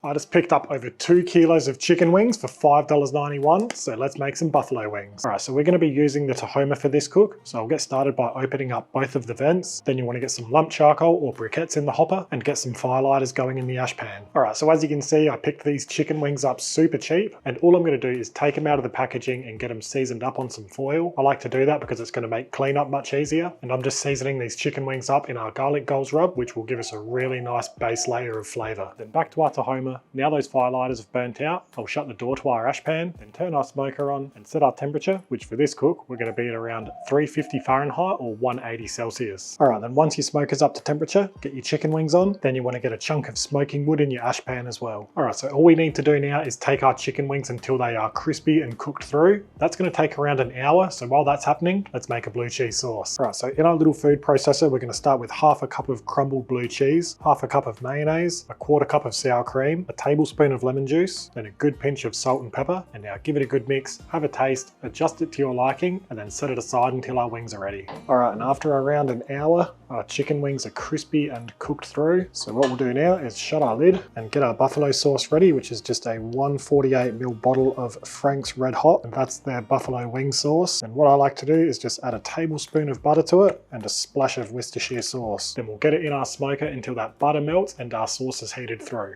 I just picked up over 2 kilos of chicken wings for $5.91, so let's make some buffalo wings. Alright, so we're going to be using the Tahoma for this cook, so I'll get started by opening up both of the vents. Then you want to get some lump charcoal or briquettes in the hopper and get some firelighters going in the ash pan. Alright, so as you can see, I picked these chicken wings up super cheap, and all I'm going to do is take them out of the packaging and get them seasoned up on some foil. I like to do that because it's going to make cleanup much easier, and I'm just seasoning these chicken wings up in our garlic goals rub, which will give us a really nice base layer of flavour. Then back to our Tahoma. Now those firelighters have burnt out, I'll shut the door to our ash pan, then turn our smoker on and set our temperature, which for this cook, we're going to be at around 350 Fahrenheit or 180 Celsius. Alright, then once your smoker's up to temperature, get your chicken wings on, then you want to get a chunk of smoking wood in your ash pan as well. Alright, so all we need to do now is take our chicken wings until they are crispy and cooked through. That's going to take around an hour, so while that's happening, let's make a blue cheese sauce. Alright, so in our little food processor, we're going to start with half a cup of crumbled blue cheese, half a cup of mayonnaise, a quarter cup of sour cream, a tablespoon of lemon juice, then a good pinch of salt and pepper, and now give it a good mix, have a taste, adjust it to your liking, and then set it aside until our wings are ready. Alright, and after around an hour, our chicken wings are crispy and cooked through. So what we'll do now is shut our lid and get our buffalo sauce ready, which is just a 148ml bottle of Frank's Red Hot, and that's their buffalo wing sauce. And what I like to do is just add a tablespoon of butter to it and a splash of Worcestershire sauce. Then we'll get it in our smoker until that butter melts and our sauce is heated through.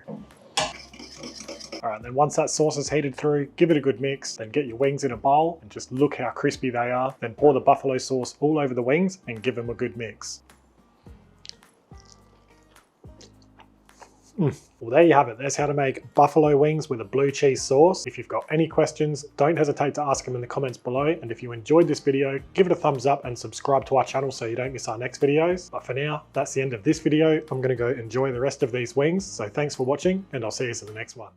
Alright, then once that sauce is heated through, give it a good mix, then get your wings in a bowl and just look how crispy they are. Then pour the buffalo sauce all over the wings and give them a good mix. Well, there you have it. That's how to make buffalo wings with a blue cheese sauce. If you've got any questions, don't hesitate to ask them in the comments below. And if you enjoyed this video, give it a thumbs up and subscribe to our channel so you don't miss our next videos. But for now, that's the end of this video. I'm going to go enjoy the rest of these wings. So thanks for watching, and I'll see you in the next one.